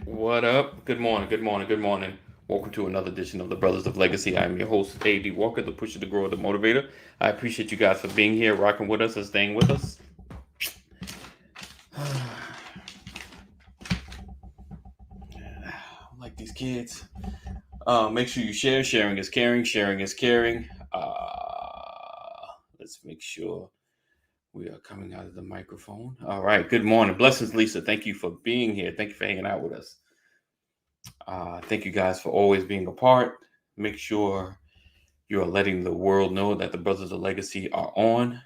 What up? Good morning, good morning, good morning. Welcome to another edition of the Brothers of Legacy. I'm your host, A.D. Walker, the pusher, the grower, the motivator. I appreciate you guys for being here, rocking with us, and staying with us. Like these kids. Make sure you share. Sharing is caring. Sharing is caring. Let's make sure we are coming out of the microphone. All right. Good morning. Blessings, Lisa. Thank you for being here. Thank you for hanging out with us. Thank you guys for always being a part. Make sure you are letting the world know that the Brothers of Legacy are on.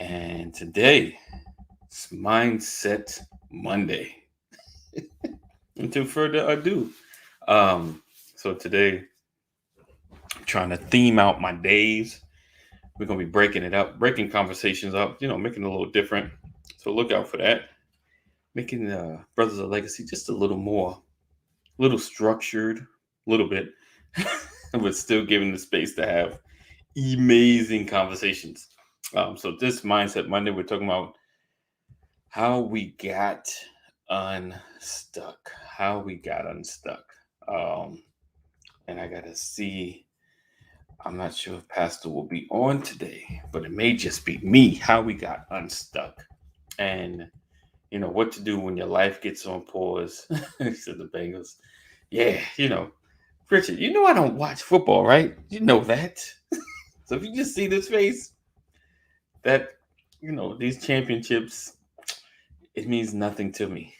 And today, it's Mindset Monday. Until further ado, um, so today, I'm trying to theme out my days. We're gonna be breaking it up, breaking conversations up. Making it a little different. So look out for that. Making the Brothers of Legacy just a little more, little structured, a little bit, but still giving the space to have amazing conversations. So this Mindset Monday, we're talking about how we got unstuck. How we got unstuck. Um, and I gotta see. I'm not sure if Pastor will be on today, but it may just be me. How we got unstuck, and what to do when your life gets on pause. He said the Bengals. Yeah, Richard. I don't watch football, right? You know that. So if you just see this face, that these championships, it means nothing to me.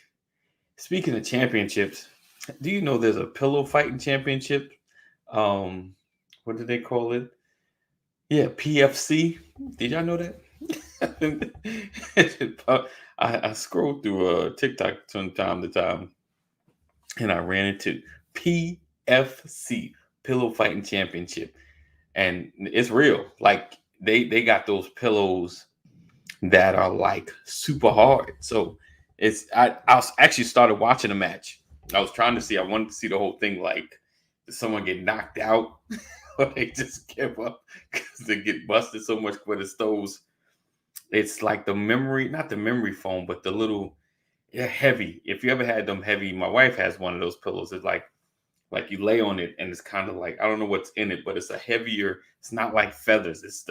Speaking of championships, do you know there's a pillow fighting championship? What did they call it? Yeah, PFC. Did y'all know that? I scrolled through TikTok from time to time, and I ran into PFC, Pillow Fighting Championship, and it's real. Like they got those pillows that are like super hard. So I actually started watching a match. I was trying to see. I wanted to see the whole thing. Like, did someone get knocked out, or they just give up because they get busted so much with the stoves? It's like the memory, not the memory foam, but the little, yeah, heavy. If you ever had them heavy, my wife has one of those pillows. It's like you lay on it, and it's kind of like, I don't know what's in it, but it's a heavier. It's not like feathers. It's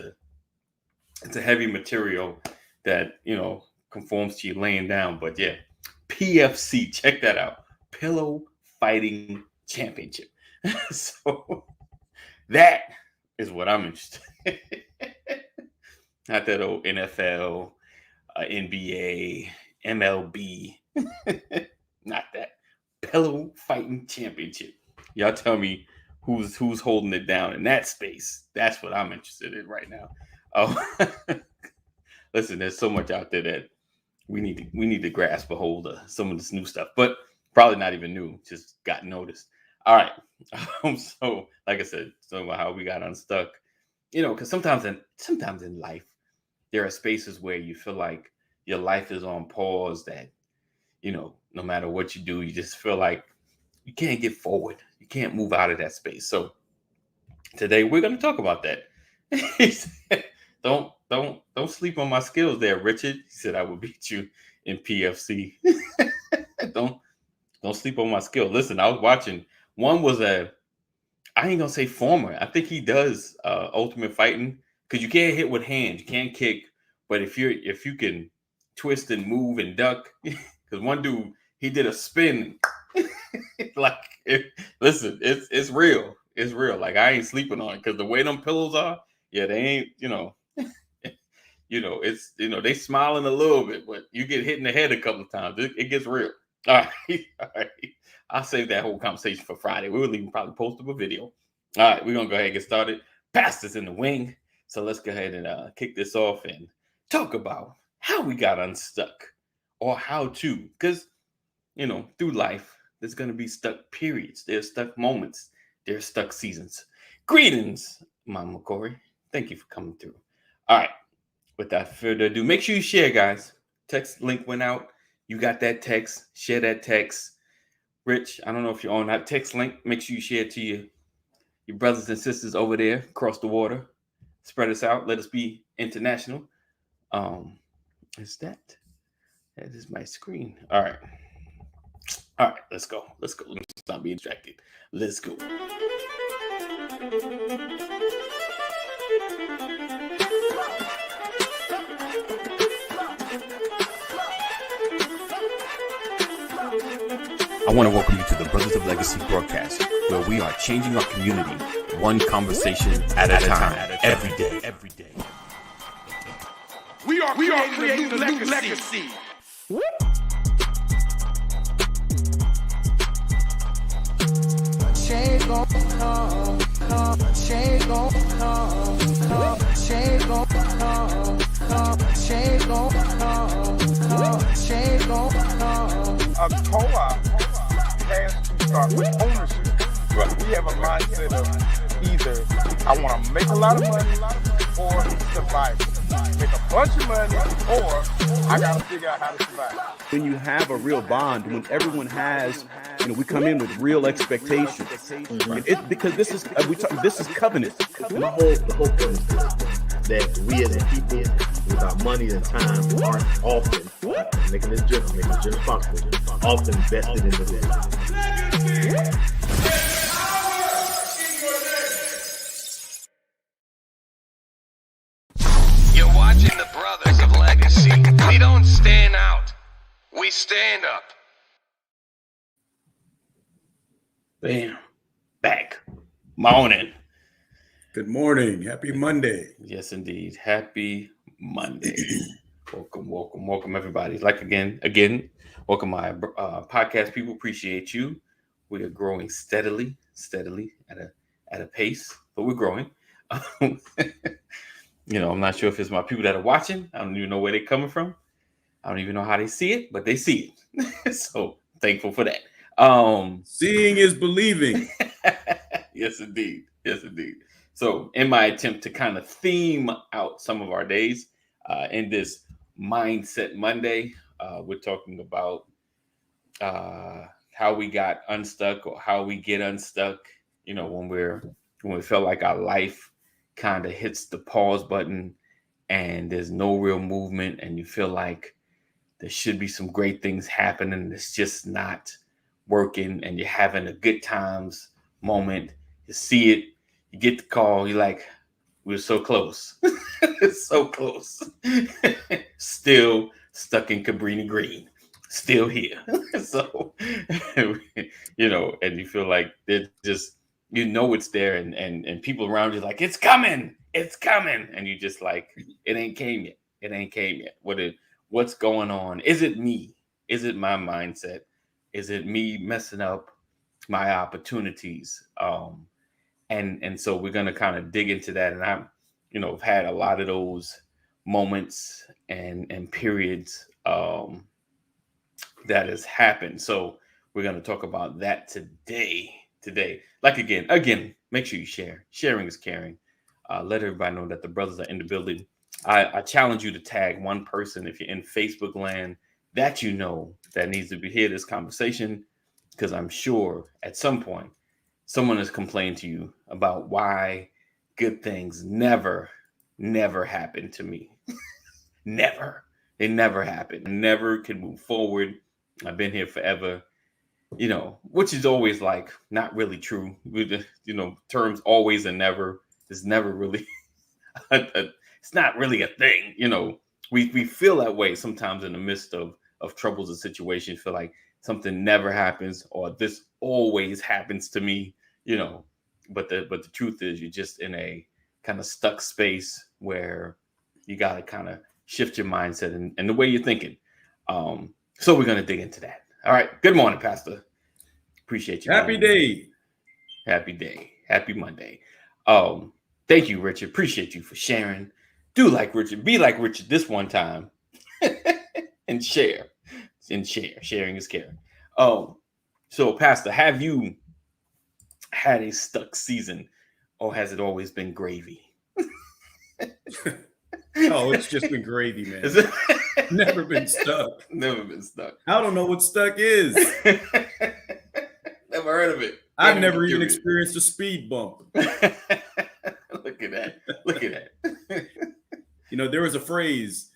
a heavy material that conforms to you laying down. But yeah, PFC, check that out. Pillow Fighting Championship. So that is what I'm interested in. Not that old NFL, NBA, MLB. Not that. Pillow Fighting Championship. Y'all tell me who's holding it down in that space. That's what I'm interested in right now. Oh, listen, there's so much out there that we need to grasp a hold of some of this new stuff, but probably not even new. Just got noticed. All right. So like I said, talking about how we got unstuck. Because sometimes in life there are spaces where you feel like your life is on pause. That no matter what you do, you just feel like you can't get forward. You can't move out of that space. So today we're going to talk about that. He said, don't sleep on my skills there, Richard. He said I will beat you in PFC. don't don't sleep on my skill. Listen, I was watching. One was I ain't gonna say former. I think he does ultimate fighting, because you can't hit with hands, you can't kick, but if you can twist and move and duck, because one dude, he did a spin. Like, listen, it's real. It's real. Like, I ain't sleeping on it, because the way them pillows are, yeah, they ain't. It's they smiling a little bit, but you get hit in the head a couple of times. It gets real. All right, all right. I'll save that whole conversation for Friday. We will even probably post up a video. All right, we're gonna go ahead and get started. Pastors in the wing. So let's go ahead and kick this off and talk about how we got unstuck, or how to, because through life there's gonna be stuck periods. There's stuck moments. There's stuck seasons. Greetings, Mama Corey. Thank you for coming through. All right. Without further ado, make sure you share, guys. Text link went out. You got that text. Share that text. Rich, I don't know if you're on that text link. Make sure you share it to your brothers and sisters over there across the water. Spread us out. Let us be international. Um, is that is my screen? All right. All right, let's go. Let's go. Let me stop being distracted. Let's go. I want to welcome you to the Brothers of Legacy broadcast, where we are changing our community one conversation at a time, every day. We are creating a new legacy. Change gon' come, change gon' come, change gon' come, change gon' come, change gon' come. A co-op has to start with ownership. Right. We have a mindset of either I want to make a lot of money or survive. Make a bunch of money or I got to figure out how to survive. When you have a real bond, when everyone has, we come in with real expectations. Because this is this is covenant. The whole premise is that we as a people, with our money and time, aren't often making this general possible, often vested in the legacy. You're watching the Brothers of Legacy. We don't stand out. We stand up. Bam. Back. Morning. Good morning. Happy Monday. Yes, indeed. Happy Monday. Welcome, everybody. Like again, welcome my podcast people. Appreciate you. We are growing steadily at a pace, but we're growing. I'm not sure if it's my people that are watching. I don't even know where they're coming from. I don't even know how they see it, but they see it. So thankful for that. Seeing is believing. Yes, indeed. So in my attempt to kind of theme out some of our days in this Mindset Monday, we're talking about how we got unstuck or how we get unstuck, when we feel like our life kind of hits the pause button and there's no real movement and you feel like there should be some great things happening and it's just not working and you're having a good times moment. You see it, you get the call, you're like, we're so close. So close. Still stuck in Cabrini Green. Still here. So, and you feel like they're just, it's there and people around you like, it's coming. And you just like, it ain't came yet. What's going on? Is it me? Is it my mindset? Is it me messing up my opportunities? And so we're going to kind of dig into that. And I've had a lot of those moments and periods that has happened. So we're going to talk about that today. Like again, make sure you share. Sharing is caring. Let everybody know that the brothers are in the building. I challenge you to tag one person if you're in Facebook land that that needs to be hear this conversation, because I'm sure at some point someone has complained to you about why good things never happen to me. Never. They never happen. Never can move forward. I've been here forever. Which is always like not really true. Terms always and never is never really it's not really a thing. We feel that way sometimes in the midst of troubles and situations, feel like something never happens or this always happens to me, but the truth is you're just in a kind of stuck space where you got to kind of shift your mindset and the way you're thinking. So we're going to dig into that. All right. Good morning, Pastor. Appreciate you. Happy day. Happy Monday. Thank you, Richard. Appreciate you for sharing. Do like Richard. Be like Richard this one time. And share. Sharing is caring. So Pastor, have you had a stuck season or has it always been gravy? Oh, it's just been gravy, man. Never been stuck. I don't know what stuck is. Never heard of it. I've never even experienced a speed bump. Look at that. There was a phrase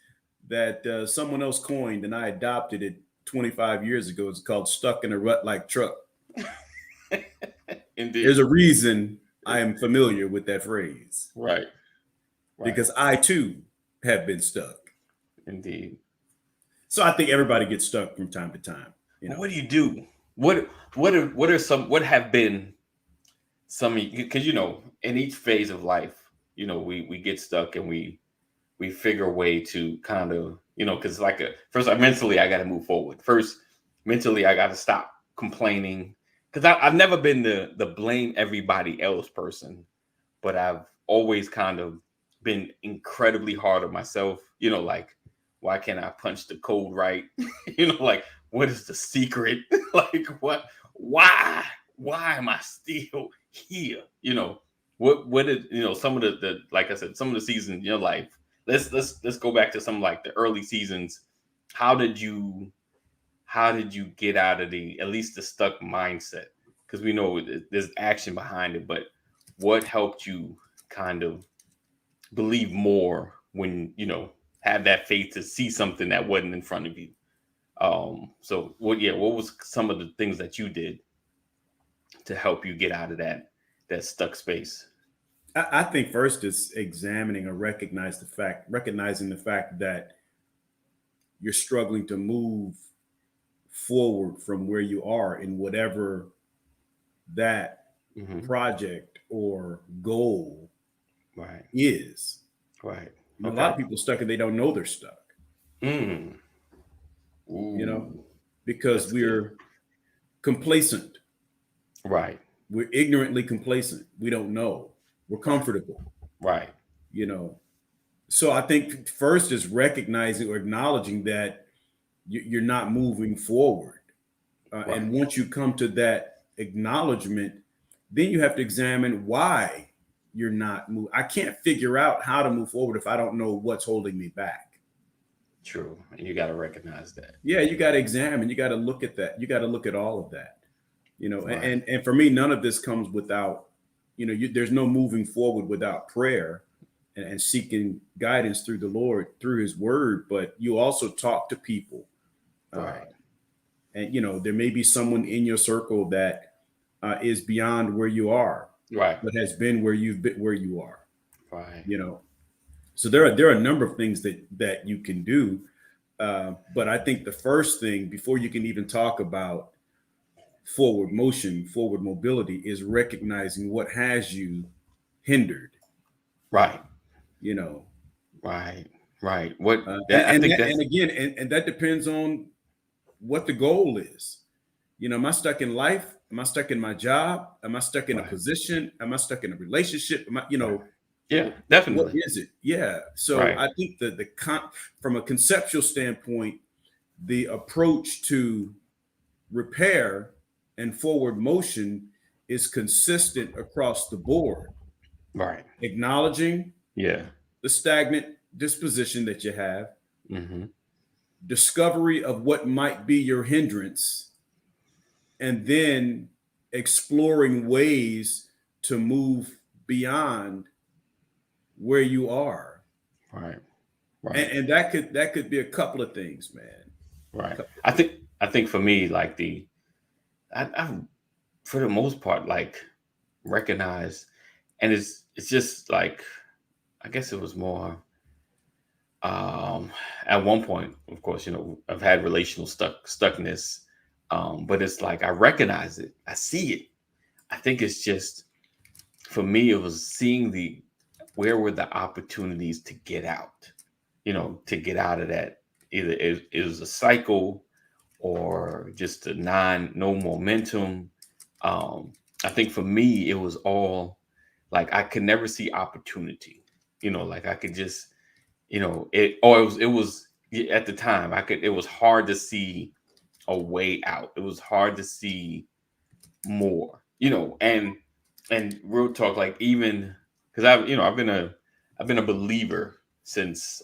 that someone else coined and I adopted it 25 years ago. It's called stuck in a rut like truck. Indeed. There's a reason I am familiar with that phrase. Right. Because I too have been stuck. Indeed. So I think everybody gets stuck from time to time. What do you do? What have been some, because in each phase of life, we get stuck and we figure a way to kind of, because first mentally I got to move forward. First, mentally I got to stop complaining, because I've never been the blame everybody else person, but I've always kind of been incredibly hard on myself. Like, why can't I punch the code right? Like, what is the secret? Like, why am I still here? What did some of the like I said, some of the seasons in your life. Let's go back to some like the early seasons. How did you get out of at least the stuck mindset? Because we know there's action behind it, but what helped you kind of believe more when have that faith to see something that wasn't in front of you? So what was some of the things that you did to help you get out of that stuck space? I think first is examining or recognizing the fact that you're struggling to move forward from where you are in whatever that project or goal is. Right. A lot of people stuck and they don't know they're stuck. Because we're complacent. Right. We're ignorantly complacent. We don't know. We're comfortable. Right. So I think first is recognizing or acknowledging that you're not moving forward. And once you come to that acknowledgement, then you have to examine why you're not moving. I can't figure out how to move forward if I don't know what's holding me back. True. And you got to recognize that. Yeah, you got to examine. You got to look at that. You got to look at all of that. And for me, none of this comes without, there's no moving forward without prayer and seeking guidance through the Lord, through his word. But you also talk to people. And, there may be someone in your circle that is beyond where you are. Right. But has been where you are. Right. So there are a number of things that you can do. But I think the first thing before you can even talk about forward motion, forward mobility, is recognizing what has you hindered. Right. Right. What and that depends on what the goal is. Am I stuck in life? Am I stuck in my job? Am I stuck in a position? Am I stuck in a relationship? Yeah, definitely. What is it? Yeah. So I think that from a conceptual standpoint, the approach to repair and forward motion is consistent across the board. Right. Acknowledging the stagnant disposition that you have, discovery of what might be your hindrance, and then exploring ways to move beyond where you are. Right. And that could be a couple of things, man. Right. I think for me, like I for the most part, like recognize, and it's just like, I guess it was more at one point, of course, I've had relational stuckness. But it's like I recognize it, I see it. I think it's just, for me, it was seeing where were the opportunities to get out, to get out of that. Either it was a cycle or just no momentum. I think for me, it was all like I could never see opportunity. Like I could just, it was at the time it was hard to see a way out. It was hard to see more, and real talk, like, even because I've been a believer since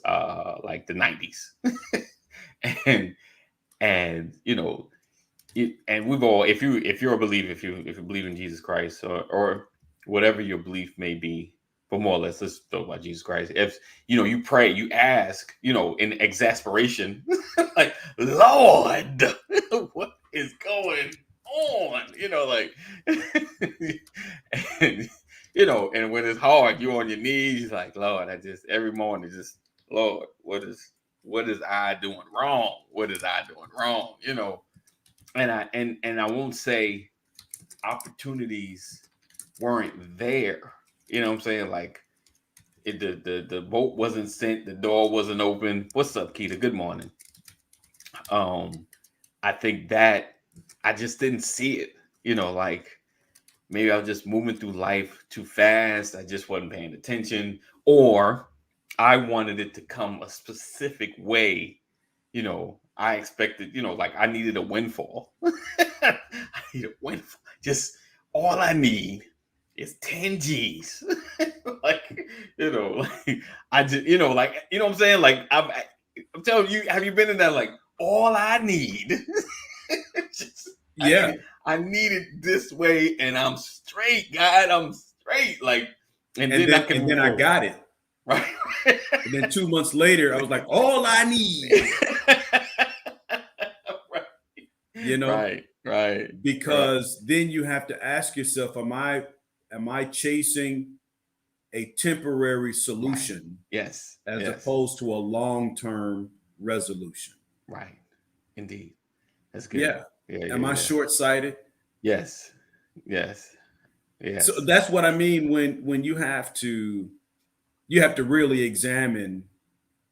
like the 90s. and we've all, if you're a believer, if you believe in Jesus Christ or whatever your belief may be, but more or less, let's talk about Jesus Christ. If you pray, you ask, in exasperation, like, Lord, what is going on? And, and when it's hard, you're on your knees, like, Lord, every morning, Lord, what is I doing wrong? What is I doing wrong? And I won't say opportunities weren't there. You know what I'm saying? Like, the boat wasn't sent, the door wasn't open. What's up, Keita? Good morning. I think that I just didn't see it. Like, maybe I was just moving through life too fast. I just wasn't paying attention, or I wanted it to come a specific way. I expected, like, I needed a windfall. I need a windfall. Just all I need is 10 G's. Like, like, I just, like, what I'm saying? Like, I'm telling you, have you been in that? Like, all I need, Yeah. I need it this way, and I'm straight, God. I'm straight. Like, and then I got it. Right. And then 2 months later, I was like, all I need. Right. Right. Because then you have to ask yourself, am I chasing a temporary solution? Right. Yes. As opposed to a long-term resolution. Right. Indeed. That's good. Yeah. Am I short-sighted? Yes. Yes. Yes. So that's what I mean when you have to really examine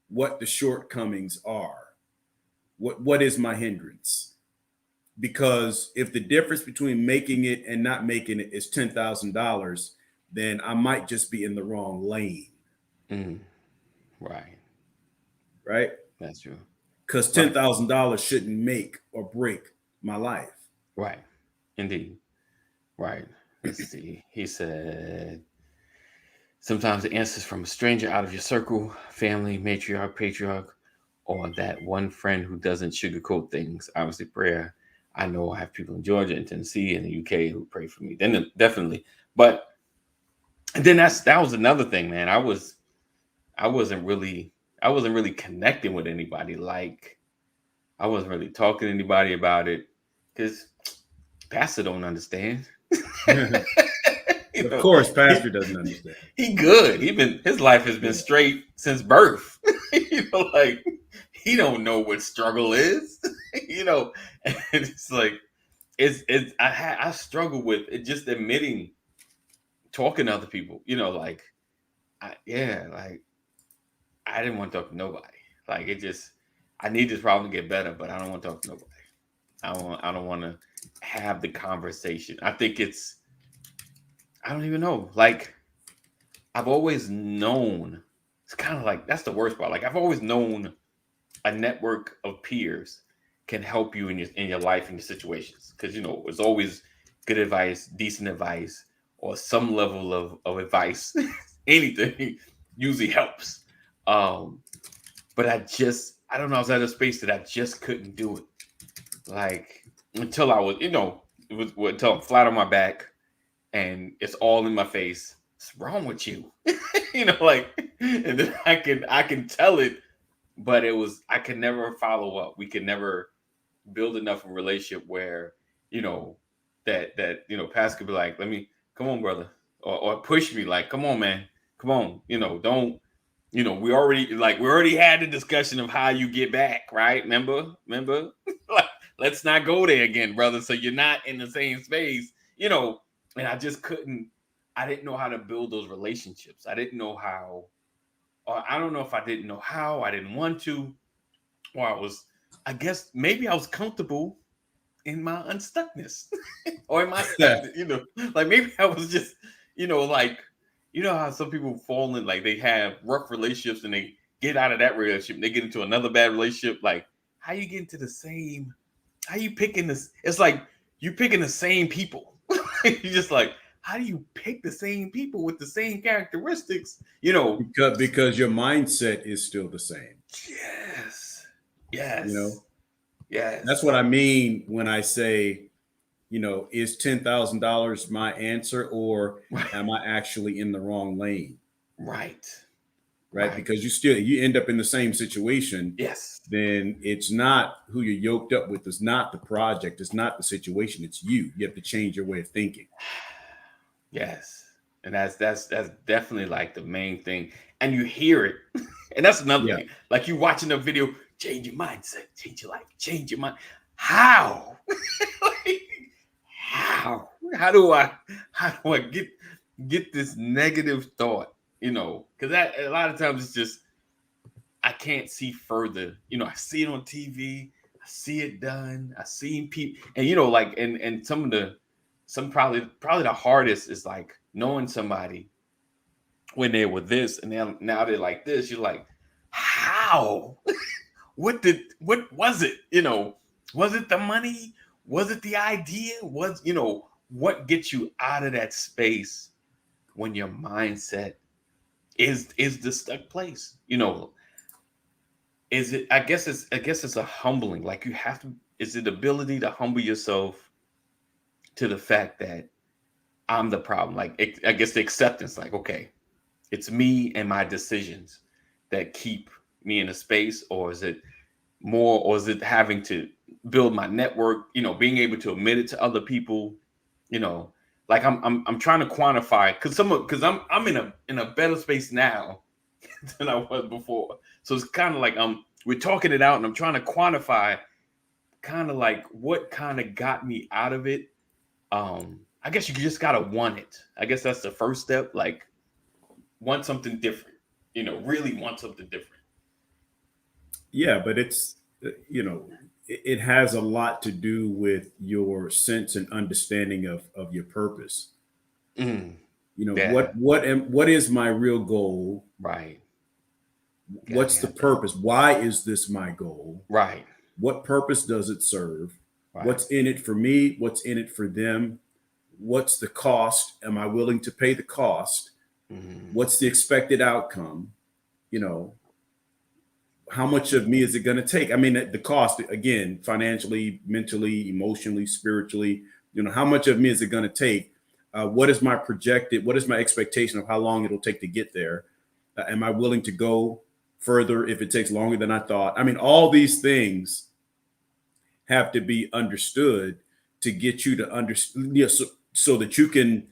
what the shortcomings are. What is my hindrance? Because if the difference between making it and not making it is $10,000, then I might just be in the wrong lane. Right. Right? That's true. Because $10,000 shouldn't make or break my life. Right. Indeed. Right. Let's see. He said, sometimes the answers from a stranger out of your circle, family, matriarch, patriarch, or that one friend who doesn't sugarcoat things. Obviously, prayer. I know I have people in Georgia and Tennessee and the UK who pray for me. Then definitely. But then that was another thing, man. I wasn't really connecting with anybody. Like, I wasn't really talking to anybody about it because Pastor don't understand. Of course, Pastor doesn't understand. He good. His life has been straight since birth. Like, he don't know what struggle is. And it's like I struggle with it, just admitting, talking to other people. Like, I didn't want to talk to nobody. Like, I need this problem to get better, but I don't want to talk to nobody. I don't want to have the conversation. I think I don't even know. Like, I've always known, it's kind of like, that's the worst part. Like, I've always known a network of peers can help you in your life and your situations. Because, there's always good advice, decent advice, or some level of advice. Anything usually helps. But I don't know, I was at a space that I just couldn't do it. Like, until I was, until I'm flat on my back and it's all in my face. What's wrong with you? Like, and then I can tell it, but I could never follow up. We could never build enough of a relationship where, that Pastor could be like, come on, brother, or push me, like, come on, man, come on, don't. We already had the discussion of how you get back, right? Remember? Like, let's not go there again, brother. So you're not in the same space, and I just I didn't know how to build those relationships. I didn't know how, or I don't know if I didn't know how, I didn't want to, or I guess maybe I was comfortable in my unstuckness or in my, like, maybe I was just, like, how some people fall in, like, they have rough relationships and they get out of that relationship and they get into another bad relationship. Like, how you get into how you picking this? It's like you picking the same people. You're just like, how do you pick the same people with the same characteristics? Because your mindset is still the same. Yes. Yes. That's what I mean when I say, is $10,000 my answer, or am I actually in the wrong lane? Right. right? Because you end up in the same situation. Yes. Then it's not who you're yoked up with. It's not the project. It's not the situation. It's you. You have to change your way of thinking. Yes. And that's definitely like the main thing. And you hear it. And that's another thing. Like you watching a video, change your mindset, change your life, change your mind. How? Like, how? How do I get this negative thought? You know, because that a lot of times it's just I can't see further. You know, I see it on TV, I see it done, I see people, and you know, like and some probably the hardest is like knowing somebody when they were this and then now they're like this. You're like, how? what was it? You know, was it the money? Was it the idea? Was, you know, what gets you out of that space when your mindset is the stuck place? You know, is it, I guess it's a humbling, like you have to, is it the ability to humble yourself to the fact that I'm the problem? Like I guess the acceptance, like, okay, it's me and my decisions that keep me in a space, or is it more, or is it having to build my network, you know, being able to admit it to other people, you know, like I'm trying to quantify because I'm in a better space now than I was before. So it's kind of like we're talking it out and I'm trying to quantify kind of like what kind of got me out of it. I guess you just gotta want it. I guess that's the first step. Like want something different, you know, really want something different. Yeah, but it's, you know, it has a lot to do with your sense and understanding of your purpose. You know, Yeah. what is my real goal? Right. What's the purpose? Why is this my goal? Right. What purpose does it serve? Right. What's in it for me? What's in it for them? What's the cost? Am I willing to pay the cost? What's the expected outcome? You know, how much of me is it going to take? I mean, the cost, again, financially, mentally, emotionally, spiritually, you know, how much of me is it going to take? What is my expectation of how long it'll take to get there? Am I willing to go further if it takes longer than I thought? I mean, all these things have to be understood to get you to understand, you know, so that you can,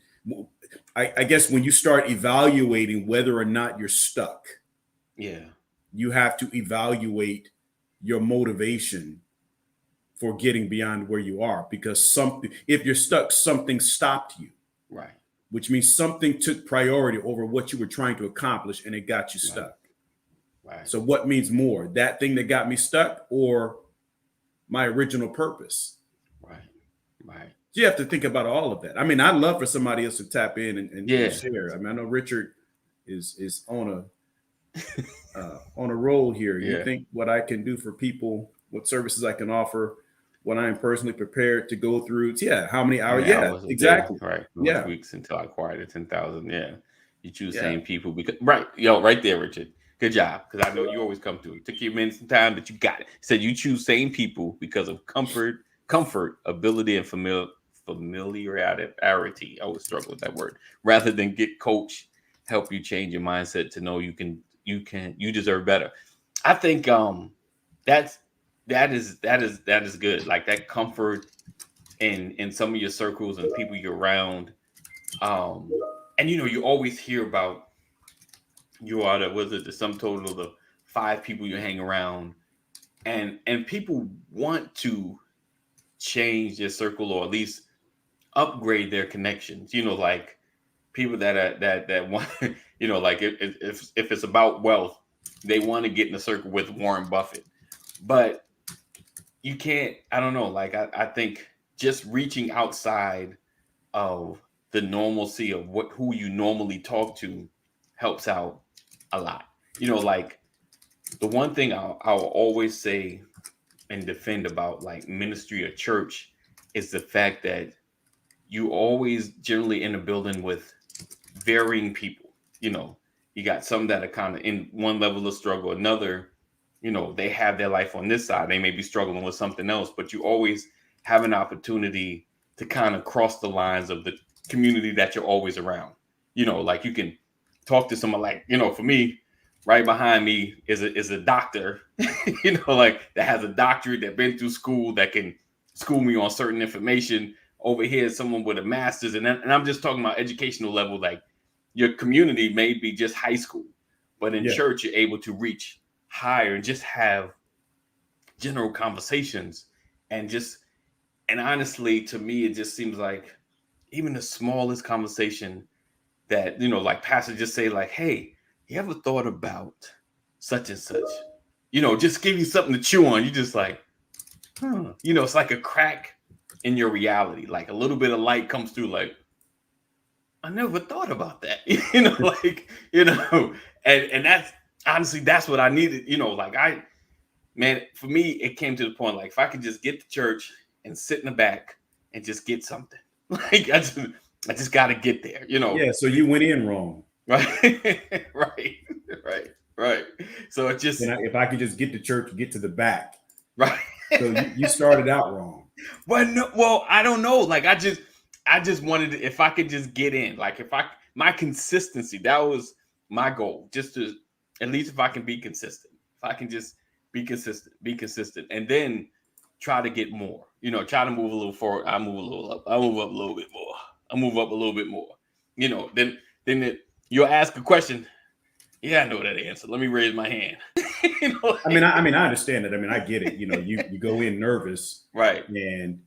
I guess when you start evaluating whether or not you're stuck, you have to evaluate your motivation for getting beyond where you are, because if you're stuck, something stopped you. Right. Which means something took priority over what you were trying to accomplish and it got you stuck. Right. So what means more, that thing that got me stuck or my original purpose? Right. Right. You have to think about all of that. I mean, I'd love for somebody else to tap in and share. I mean, I know Richard is on a roll here. You think what I can do for people, what services I can offer, what I am personally prepared to go through. How many hours? Exactly. Right. Most weeks until I acquired the 10,000. Yeah. You choose same people because right there, Richard. Good job. Because I know you always come through. It took you a minute, some time, but you got it. Said you choose same people because of comfort, ability, and familiarity. I always struggle with that word. Rather than get coach, help you change your mindset to know you deserve better. I think that is good. Like that comfort in some of your circles and people you're around. And you know, you always hear about the sum total of the 5 people you hang around, and people want to change their circle or at least upgrade their connections. You know, like people that want, you know, like if it's about wealth, they want to get in a circle with Warren Buffett, but you can't. I don't know. Like I think just reaching outside of the normalcy of who you normally talk to helps out a lot. You know, like the one thing I'll always say and defend about like ministry or church is the fact that you always generally in a building with varying people. You know, you got some that are kind of in one level of struggle, another, you know, they have their life on this side. They may be struggling with something else, but you always have an opportunity to kind of cross the lines of the community that you're always around. You know, like you can talk to someone like, for me, right behind me is a doctor, like that has a doctorate, that been through school, that can school me on certain information. Over here is someone with a master's, and I'm just talking about educational level. Like your community may be just high school, but in church you're able to reach higher and just have general conversations. And honestly, to me, it just seems like even the smallest conversation that, like pastors just say like, hey, you ever thought about such and such? Just give you something to chew on. You just like, it's like a crack in your reality. Like a little bit of light comes through, like, I never thought about that. And that's honestly, that's what I needed. For me, it came to the point, like if I could just get to church and sit in the back and just get something. Like I just got to get there, Yeah, so you went in wrong. Right. Right. So it just, if I could just get to church, get to the back. Right. So you started out wrong. Well, I don't know. Like I just wanted to, if I could just get in, like my consistency, that was my goal. Just to, at least if I can be consistent, if I can just be consistent, and then try to get more, try to move a little forward. I move a little up. I move up a little bit more. I move up a little bit more, then you'll ask a question. Yeah, I know that answer. Let me raise my hand. I understand it. I get it. You go in nervous, right? And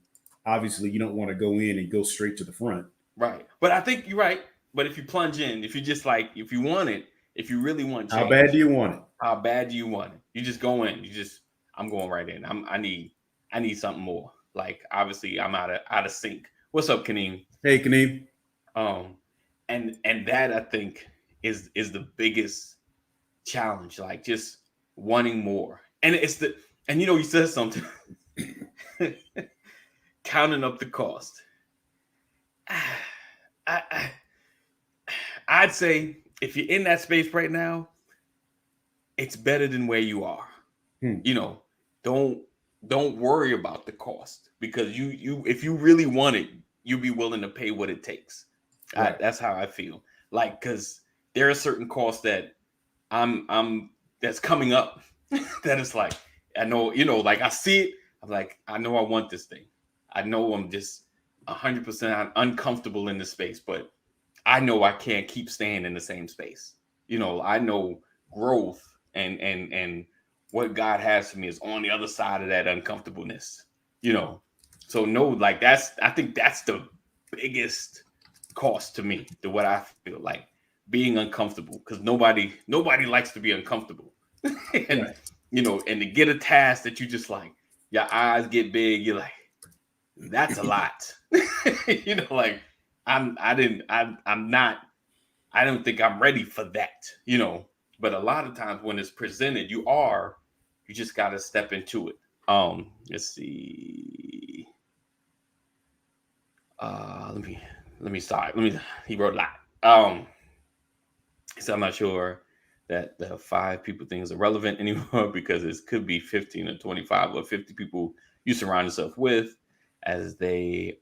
obviously, you don't want to go in and go straight to the front, right? But I think you're right. But if you plunge in, if you just like, if you want it, if you really want change, how bad do you want it? How bad do you want it? You just go in. I'm going right in. I need something more. Like obviously, I'm out of sync. What's up, Kaneem? Hey, Kaneem. And that I think is the biggest challenge, like just wanting more. And you said something counting up the cost. I'd say if you're in that space right now, it's better than where you are. Don't worry about the cost, because you if you really want it, you'll be willing to pay what it takes. Right. That's how I feel. Like, because there are certain costs that I'm that's coming up that is like, I know, like I see it. I'm like, I know I want this thing. I know I'm just 100% uncomfortable in this space, but I know I can't keep staying in the same space. I know growth and what God has for me is on the other side of that uncomfortableness. So no, like I think that's the biggest cost to me, to what I feel like, being uncomfortable, because nobody likes to be uncomfortable. And right. And to get a task that you just like, your eyes get big, you're like, that's a lot. Like I don't think I'm ready for that, but a lot of times when it's presented, you just got to step into it. Let's see. Let me start. He wrote a lot. So I'm not sure that the 5 people thing is irrelevant anymore, because it could be 15 or 25 or 50 people you surround yourself with, as they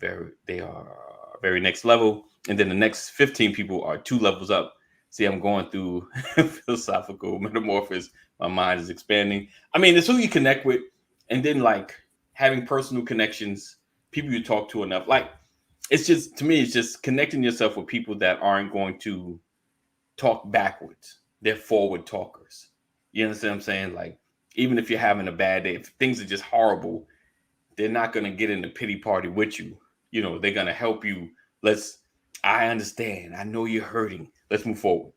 are very next level. And then the next 15 people are 2 levels up. See, I'm going through philosophical metamorphosis. My mind is expanding. It's who you connect with, and then like having personal connections, people you talk to enough. Like, it's just, to me, it's just connecting yourself with people that aren't going to talk backwards. They're forward talkers. You understand what I'm saying? Like, even if you're having a bad day, if things are just horrible, they're not going to get in the pity party with you. They're going to help you. I understand. I know you're hurting. Let's move forward.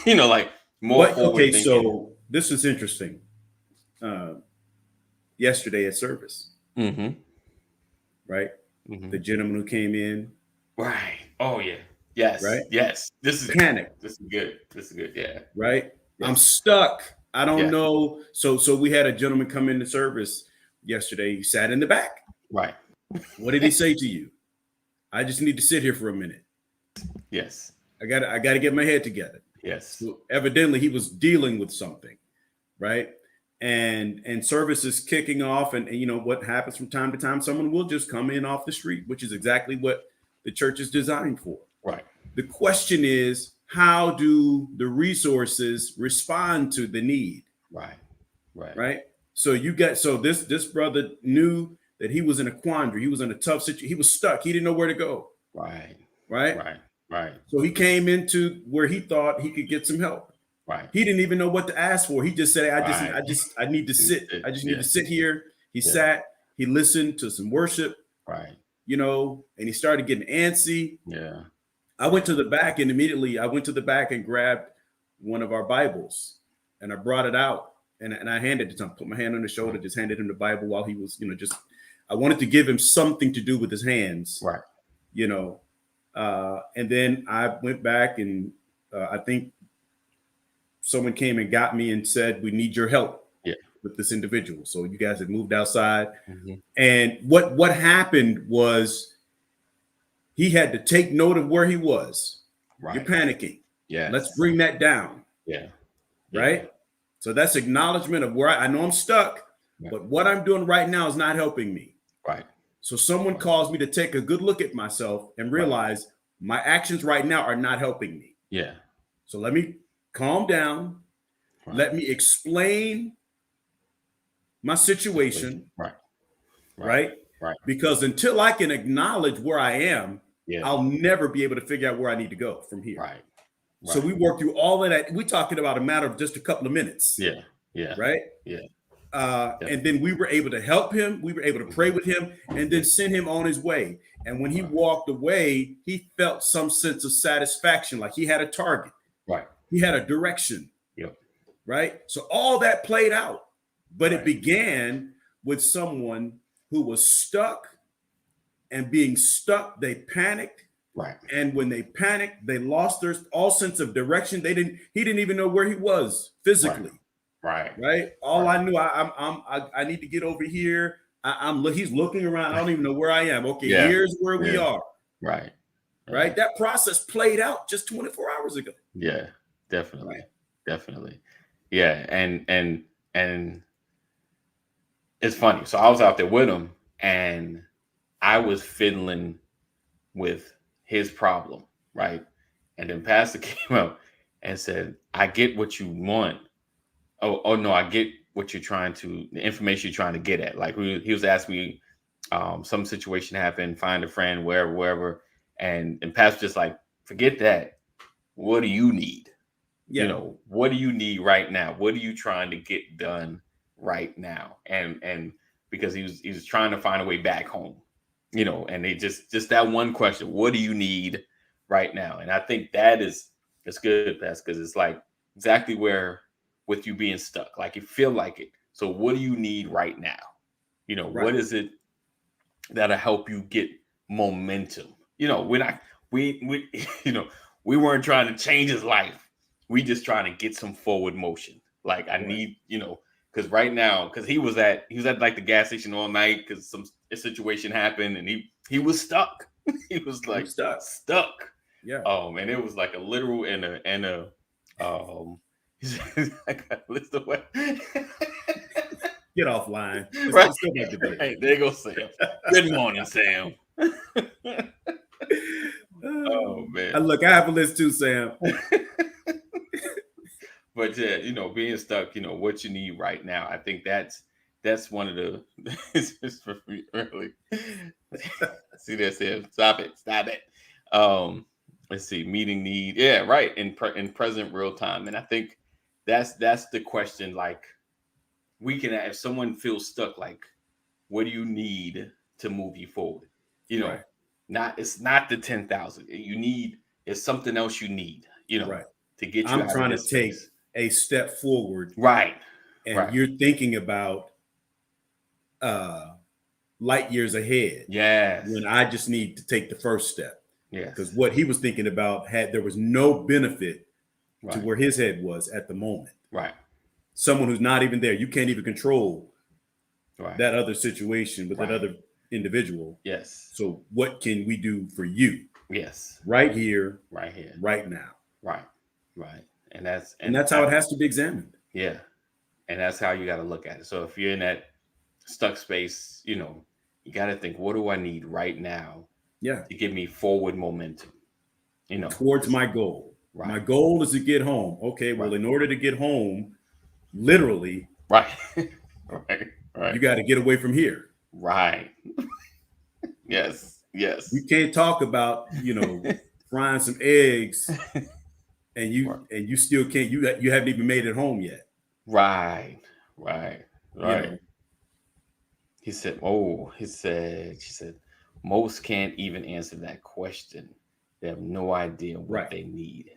Like more forward okay, thinking. So this is interesting. Yesterday at service, mm-hmm. right? Mm-hmm. The gentleman who came in. Right. Oh, yeah. Yes. Right. Yes. This is panic. This is good. Yeah. Right. Yes. I'm stuck. I don't know. So we had a gentleman come into service yesterday. He sat in the back. Right. What did he say to you? I just need to sit here for a minute. Yes. I got to get my head together. Yes. So evidently he was dealing with something, right? And service is kicking off, and what happens from time to time, someone will just come in off the street, which is exactly what the church is designed for. Right. The question is, how do the resources respond to the need? Right. Right. So this brother knew that he was in a quandary. He was in a tough situation. He was stuck. He didn't know where to go. Right. Right. Right. So he came into where he thought he could get some help. Right. He didn't even know what to ask for. He just said, I need to sit. I just need to sit here. He sat, he listened to some worship. Right. And he started getting antsy. Yeah. I went to the back and immediately I went to the back and grabbed one of our Bibles and I brought it out and I handed it to him, put my hand on his shoulder, just handed him the Bible while he was, I wanted to give him something to do with his hands. Right. And then I went back and I think someone came and got me and said, we need your help with this individual. So you guys had moved outside. Mm-hmm. And what happened was he had to take note of where he was. Right. You're panicking. Yeah. Let's bring that down. Yeah. Right. Yeah. So that's acknowledgement of where I know I'm stuck, but what I'm doing right now is not helping me. Right. So someone calls me to take a good look at myself and realize my actions right now are not helping me. Yeah. So let me calm down. Right. Let me explain my situation. Right. Because until I can acknowledge where I am, I'll never be able to figure out where I need to go from here. Right. So we worked through all of that. We're talking about a matter of just a couple of minutes. Yeah. Yeah. Right. Yeah. And then we were able to help him. We were able to pray with him and then send him on his way. And when he walked away, he felt some sense of satisfaction, like he had a target. Right. He had a direction. Yep. Right. So all that played out, but it began with someone who was stuck, and being stuck, they panicked. Right. And when they panicked, they lost their all sense of direction. He didn't even know where he was physically. Right. All I knew, I need to get over here. He's looking around. I don't even know where I am. Okay, here's where we are. Right. Right. That process played out just 24 hours ago. Yeah, definitely. Right. Definitely. Yeah. And it's funny. So I was out there with him and I was fiddling with his problem. Right. And then Pastor came up and said, I get what you want. Oh no, I get what the information you're trying to get at. Like he was asking me, some situation happened, find a friend, wherever. And Pastor just like, forget that. What do you need? Yeah. What do you need right now? What are you trying to get done right now? And because he was trying to find a way back home, and they just that one question, what do you need right now? And I think it's good, Pastor, because it's like exactly where with you being stuck, like you feel like it. So what do you need right now? What is it that'll help you get momentum? We weren't trying to change his life. We just trying to get some forward motion. Like I need, because right now, because he was at like the gas station all night because a situation happened and he was stuck. He was like stuck. Yeah. And it was like a literal and a I got a list of what. Get offline. Right. Hey, there you go, Sam. Good morning, Sam. Oh man. Look, I have a list too, Sam. But yeah, being stuck, what you need right now. I think that's one of the it's just for me early. See that, Sam? Stop it. Let's see, meeting need. Yeah, right. In present real time. And I think that's the question. Like we can, if someone feels stuck, like, what do you need to move you forward? Right. It's not the 10,000. It's something else you need, right. to get you. I'm trying to take a step forward. Right. And you're thinking about light years ahead. Yeah. When I just need to take the first step. Yeah. Because what he was thinking about there was no benefit to where his head was at the moment. Right. Someone who's not even there. You can't even control that other situation with that other individual. Yes. So what can we do for you? Yes. Right here. Right now. Right. And that's how it has to be examined. Yeah. And that's how you got to look at it. So if you're in that stuck space, you got to think, what do I need right now? Yeah. To give me forward momentum, towards my goal. Right. My goal is to get home. Okay, well, in order to get home, literally, Right. Right. Right. you got to get away from here. Right. Yes. Yes. You can't talk about, frying some eggs and you still can't, you haven't even made it home yet. Right. Right. Right. You know? He said, she said, most can't even answer that question. They have no idea what they need.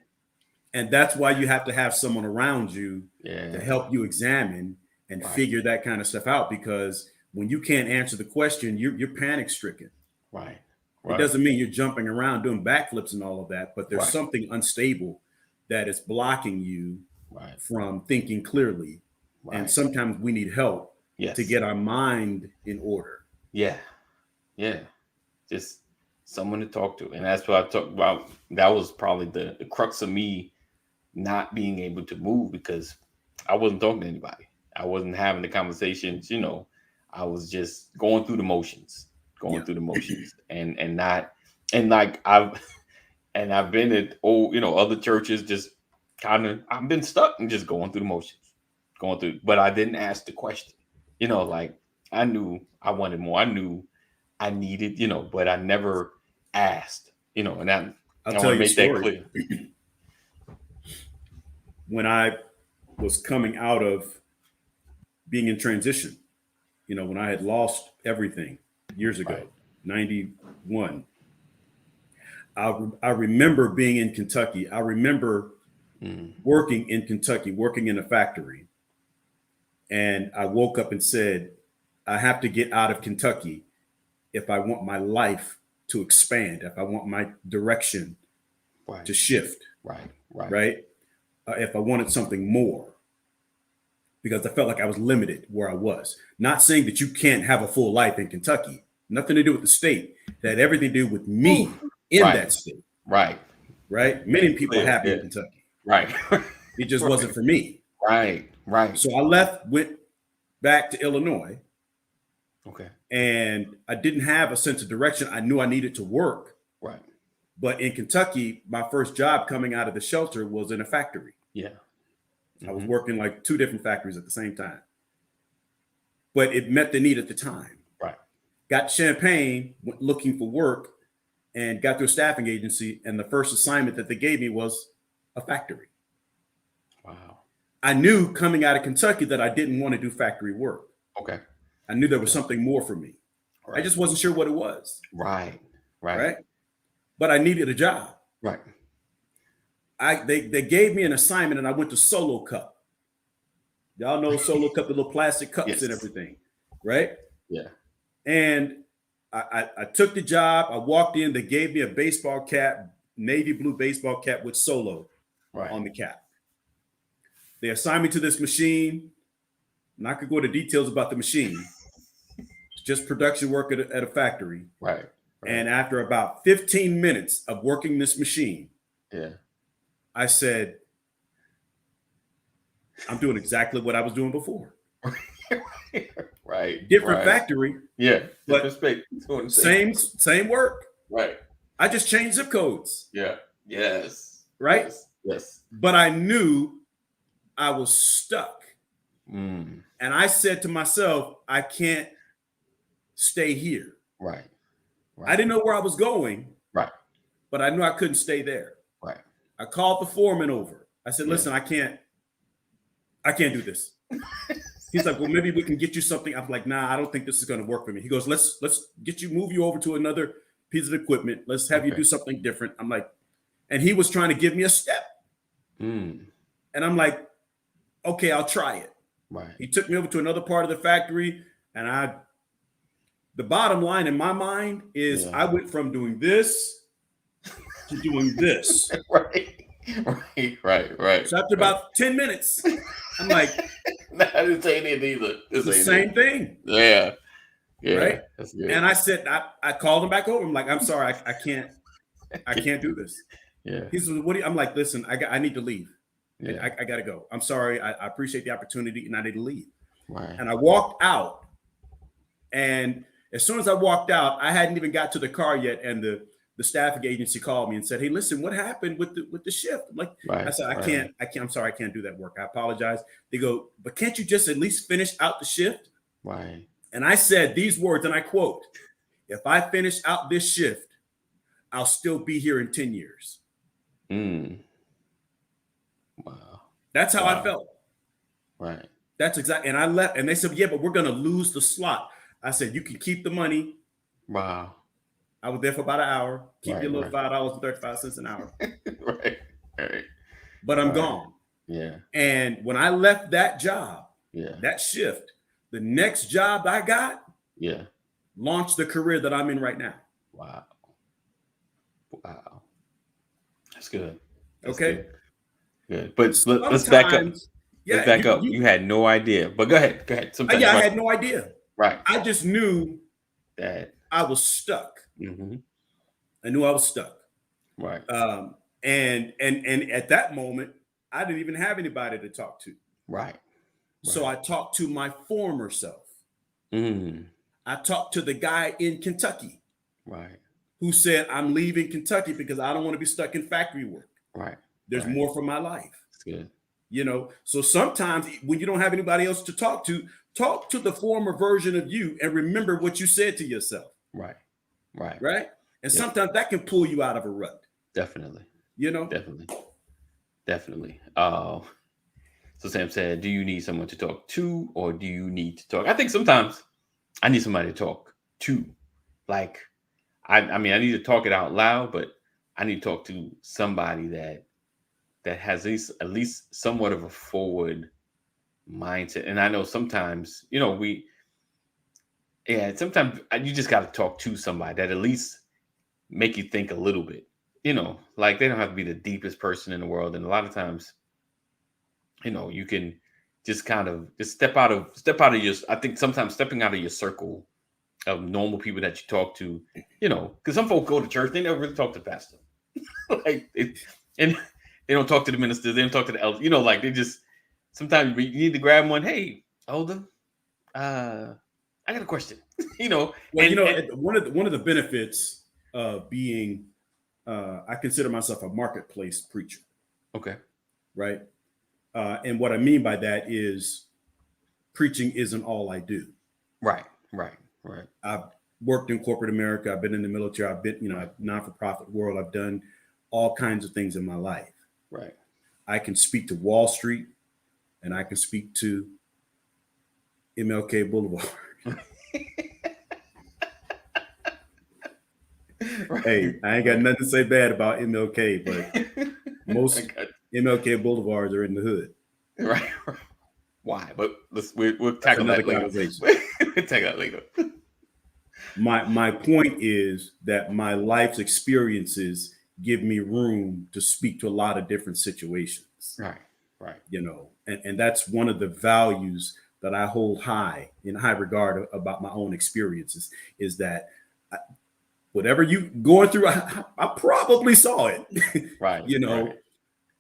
And that's why you have to have someone around you to help you examine and figure that kind of stuff out. Because when you can't answer the question, you're panic stricken. Right. It doesn't mean you're jumping around doing backflips and all of that, but there's something unstable that is blocking you from thinking clearly. And sometimes we need help to get our mind in order. Yeah. Yeah. Just someone to talk to. And that's what I talked about. That was probably the crux of me not being able to move, because I wasn't talking to anybody. I wasn't having the conversations, I was just going through the motions, and not, and like I've been at other churches, just kind of, I've been stuck and just going through the motions, but I didn't ask the question, like I knew I wanted more. I knew I needed, but I never asked, and that, I'll tell you a story. When I was coming out of being in transition, when I had lost everything years ago, 91, I remember being in Kentucky. I remember working in Kentucky, working in a factory. And I woke up and said, I have to get out of Kentucky if I want my life to expand, if I want my direction to shift. Right. If I wanted something more, because I felt like I was limited where I was. Not saying that you can't have a full life in Kentucky. Nothing to do with the state. That had everything to do with me in that state. Right. Many people are happy in Kentucky. Right. It just wasn't for me. Right. So I went back to Illinois. Okay. And I didn't have a sense of direction. I knew I needed to work. Right. But in Kentucky, my first job coming out of the shelter was in a factory. Yeah. I was working like 2 different factories at the same time. But it met the need at the time. Right. Got Champaign, went looking for work, and got to a staffing agency. And the first assignment that they gave me was a factory. Wow. I knew coming out of Kentucky that I didn't want to do factory work. Okay. I knew there was something more for me. Right. I just wasn't sure what it was. Right. But I needed a job. Right. They gave me an assignment and I went to Solo Cup. Y'all know Solo Cup, the little plastic cups and everything, right? Yeah. And I took the job. I walked in. They gave me a baseball cap, navy blue baseball cap with Solo on the cap. They assigned me to this machine. I'm not going to go into details about the machine. It's just production work at a factory. Right. And after about 15 minutes of working this machine, I said, I'm doing exactly what I was doing before. Right. Different factory. Yeah. But same work. Right. I just changed zip codes. Yeah. Yes. Right? Yes. But I knew I was stuck. And I said to myself, I can't stay here. Right. I didn't know where I was going. Right. But I knew I couldn't stay there. Right. I called the foreman over. I said, listen, I can't do this. He's like, well, maybe we can get you something. I'm like, nah, I don't think this is going to work for me. He goes, let's move you over to another piece of equipment. Let's have you do something different. I'm like, and he was trying to give me a step. And I'm like, okay, I'll try it. Right. He took me over to another part of the factory, and the bottom line in my mind is I went from doing this to doing this. Right. So after about 10 minutes, I'm like, this ain't it either. It's the same thing. Yeah. Right. That's good. And I said, I called him back over. I'm like, I'm sorry, I can't do this. Yeah. He said, I'm like, listen, I need to leave. Yeah. I got to go. I'm sorry. I appreciate the opportunity and I need to leave. Right. And I walked out. And as soon as I walked out, I hadn't even got to the car yet. And the staffing agency called me and said, "Hey, listen, what happened with the shift?" I'm like, Right. I said, I right. can't. I'm sorry, I can't do that work. I apologize. They go, "But can't you just at least finish out the shift?" Right. And I said these words, and I quote, "If I finish out this shift, I'll still be here in 10 years." Mm. Wow. That's how I felt. Right. That's exactly. And I left, and they said, "Yeah, but we're going to lose the slot." I said, "You can keep the money." Wow. I was there for about an hour. Keep Right, your little right. $5.35 an hour. right. Right. But I'm Right. gone. Yeah. And when I left that job, Yeah. that shift, the next job I got Yeah. launched the career that I'm in right now. Wow. Wow. That's good. That's Okay. Good. Good. But let's back up. Sometimes, Let's back up. You had no idea. But go ahead. Go ahead. Sometimes I had no idea. Right. I just knew That. I was stuck. Mm-hmm. I knew I was stuck. Right. And at that moment, I didn't even have anybody to talk to. Right. So I talked to my former self. Mm. I talked to the guy in Kentucky Right. who said, "I'm leaving Kentucky because I don't want to be stuck in factory work. Right. There's Right. more for my life." That's good. You know, so sometimes when you don't have anybody else to talk to the former version of you and remember what you said to yourself. Right. Right. Right. And Yep. sometimes that can pull you out of a rut. Definitely. You know, Definitely. So Sam said, do you need someone to talk to, or do you need to talk? I think sometimes I need somebody to talk to. Like, I mean, I need to talk it out loud, but I need to talk to somebody that has at least somewhat of a forward mindset. And I know sometimes, sometimes you just got to talk to somebody that at least make you think a little bit. Like they don't have to be the deepest person in the world. And a lot of times, you can just kind of just step out of your, I think sometimes stepping out of your circle of normal people that you talk to, because some folks go to church, they never really talk to the pastor. And they don't talk to the ministers, they don't talk to the elders, like they just, sometimes you need to grab one. Hey, elder, I got a question, Well, one of the benefits of being, I consider myself a marketplace preacher. Okay. Right. And what I mean by that is preaching isn't all I do. Right. I've worked in corporate America. I've been in the military. I've been, non-for-profit world. I've done all kinds of things in my life. Right. I can speak to Wall Street and I can speak to MLK Boulevard. Right. Hey, I ain't got nothing to say bad about MLK, but most MLK Boulevards are in the hood. Right. Why? But we'll tackle that later. We'll tackle that later. My point is that my life's experiences give me room to speak to a lot of different situations. Right. And that's one of the values that I hold in high regard about my own experiences, is that whatever you going through, I probably saw it. Right.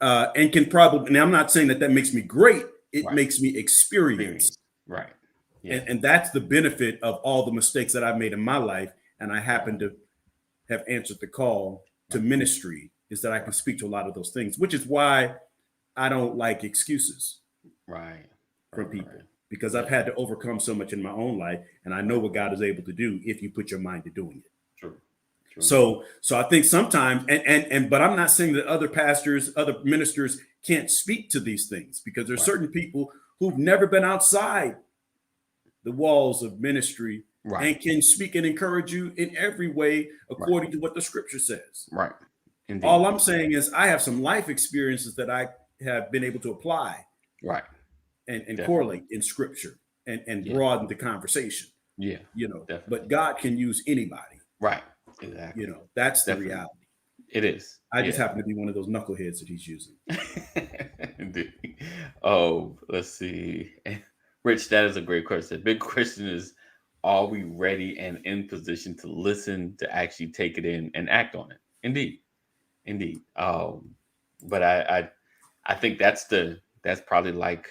And can probably, and I'm not saying that makes me great. It Right. makes me experienced. Right. Yeah. And that's the benefit of all the mistakes that I've made in my life. And I happen to have answered the call to ministry, is that I can speak to a lot of those things, which is why I don't like excuses from people, because I've had to overcome so much in my own life. And I know what God is able to do if you put your mind to doing it. True. So I think sometimes, but I'm not saying that other pastors, other ministers can't speak to these things, because there's certain people who've never been outside the walls of ministry and can speak and encourage you in every way according to what the scripture says. Right. Indeed. All I'm saying is I have some life experiences that I have been able to apply and correlate in scripture and broaden the conversation. Yeah. Definitely. But God can use anybody. Right. Exactly. That's the reality. It is. I just happen to be one of those knuckleheads that he's using. Indeed. Oh, let's see. Rich, that is a great question. The big question is, are we ready and in position to listen, to actually take it in and act on it? Indeed. But I think that's probably like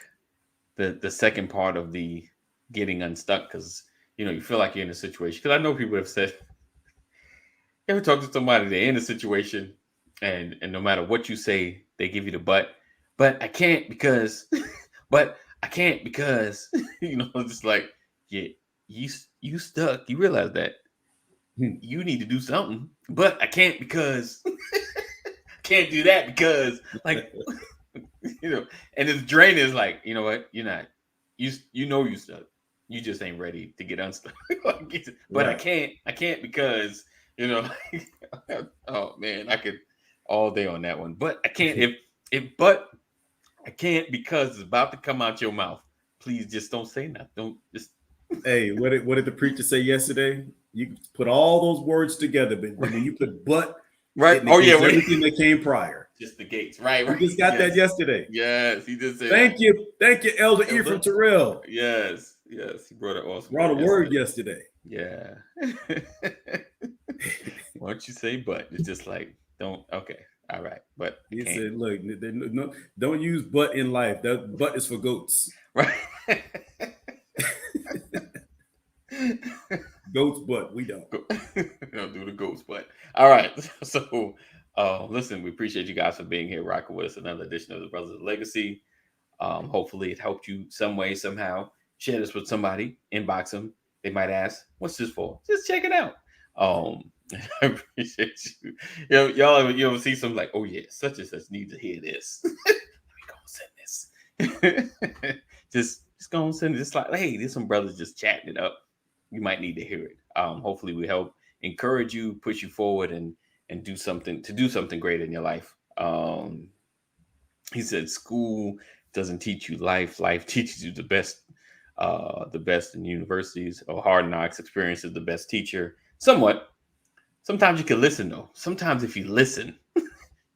the second part of the getting unstuck, because you feel like you're in a situation. Because I know people have said, You ever talk to somebody, they're in a situation, and no matter what you say, they give you the but I can't because, but I can't because, just like, yeah, you stuck. You realize that you need to do something, but I can't because can't do that because like and this drain is like, you know what, you're not, you stuck, you just ain't ready to get unstuck. But Right. I can't because oh man, I could all day on that one, but I can't but I can't because it's about to come out your mouth. Please just don't say nothing. Don't just Hey, what did the preacher say yesterday? You put all those words together, but when you put "but," right. it Oh yeah, negates everything that came prior. just the gates. Right, We right. just got that Yes. yesterday. Yes, he did say Thank you, Elder that. Ephraim Terrell. Yes, he brought an awesome Brought a word yesterday. yesterday. Yeah. Once you say but, it's just like, don't, okay, all right, but I He can't. said, "Look, no, don't use but in life. That but is for goats. Right. Goats, but we don't." Don't do the ghost, but all right. So, listen, we appreciate you guys for being here, rocking with us. Another edition of the Brothers of Legacy. Hopefully, it helped you some way, somehow. Share this with somebody, inbox them. They might ask, "What's this for?" Just check it out. I appreciate you. Y'all see something like, "Oh yeah, such and such needs to hear this." Let me go and send this. just go and send it. Just like, hey, there's some brothers just chatting it up. You might need to hear it. Hopefully, we help encourage you, push you forward, and do something great in your life. He said, "School doesn't teach you life. Life teaches you the best. The best in universities or hard knocks experience is the best teacher. Somewhat. Sometimes you can listen though. Sometimes if you listen,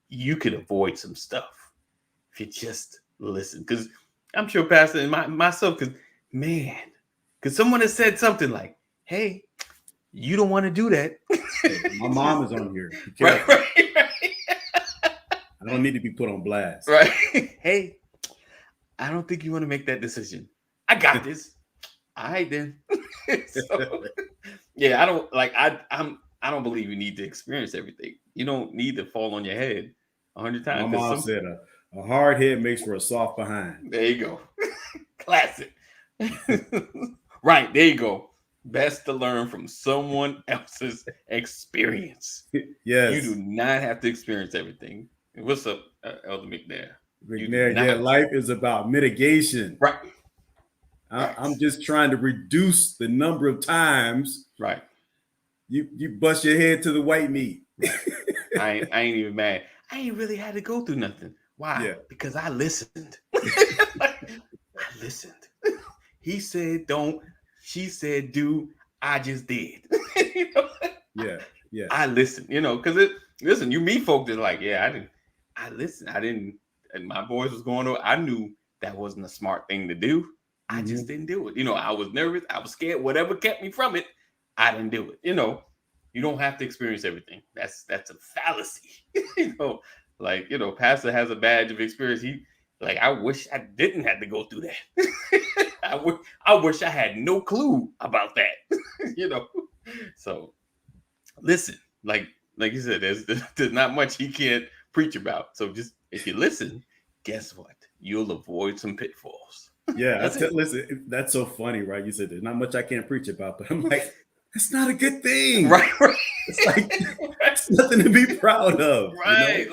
you can avoid some stuff. If you just listen, because I'm sure Pastor and myself, because man, because someone has said something like, "Hey, you don't want to do that." My mom is on here. Be Right, careful. right. I don't need to be put on blast. Right. Hey, I don't think you want to make that decision. I got this. All right then. So, yeah, I don't like. I don't believe you need to experience everything. You don't need to fall on your head 100 My times. mom said a hard head makes for a soft behind. There you go. Classic. Right, there you go. Best to learn from someone else's experience. Yes. You do not have to experience everything. What's up, Elder McNair? McNair, yeah, life is about mitigation. Right. I'm just trying to reduce the number of times Right. you bust your head to the white meat. I ain't even mad. I ain't really had to go through nothing. Why? Yeah. Because I listened. I listened. He said don't. She said do. I just did. Yeah. I listened. Because listen, you meet folk that like, yeah, I listened. I didn't. And my voice was going on. I knew that wasn't a smart thing to do. I just didn't do it. I was nervous. I was scared. Whatever kept me from it, I didn't do it. You don't have to experience everything. That's a fallacy. Pastor has a badge of experience. I wish I didn't have to go through that. I wish I had no clue about that. So listen, like you said, there's not much he can't preach about. So just if you listen, guess what? You'll avoid some pitfalls. Yeah, listen, that's so funny, right? You said there's not much I can't preach about, but I'm like, that's not a good thing. Right. It's like it's nothing to be proud of. Right.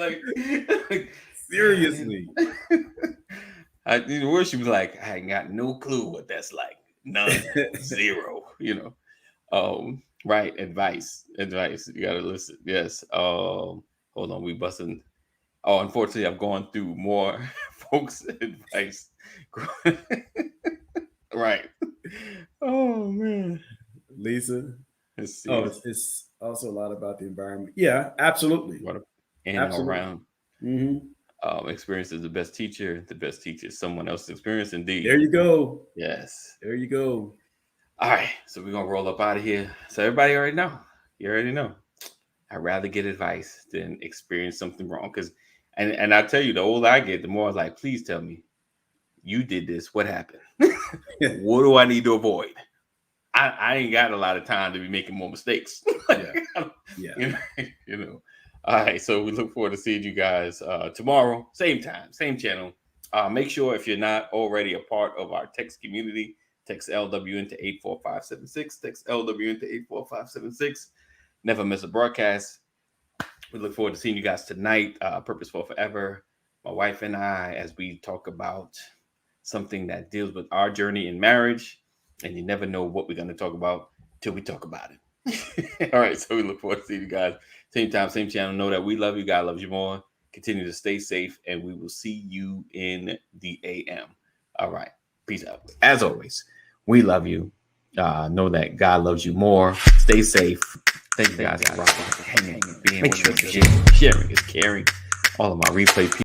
Seriously. Where she was like, I ain't got no clue what that's like. None. Zero. Right. Advice. You gotta listen. Yes. Hold on, we busting. Oh, unfortunately, I've gone through more folks' advice. Right. Oh man. Lisa. It's also a lot about the environment. Yeah, absolutely. Around. Mm-hmm. Experience is the best teacher. The best teacher is someone else's experience. Indeed. There you go. Yes. There you go. All right. So we're gonna roll up out of here. So everybody already know. You already know. I'd rather get advice than experience something wrong. And I tell you, the older I get, the more I was like, please tell me, you did this. What happened? What do I need to avoid? I ain't got a lot of time to be making more mistakes. Yeah. You know. All right, so we look forward to seeing you guys tomorrow, same time, same channel. Make sure if you're not already a part of our text community, text LW into 84576. Text LW into 84576. Never miss a broadcast. We look forward to seeing you guys tonight. Purpose for Forever. My wife and I, as we talk about something that deals with our journey in marriage. And you never know what we're going to talk about till we talk about it. All right, so we look forward to seeing you guys. Same time, same channel. Know that we love you. God loves you more. Continue to stay safe, and we will see you in the AM. All right, peace out. As always, we love you. Know that God loves you more. Stay safe. Thank you guys for hanging. Make sure to share. Sharing is caring. All of my replay people.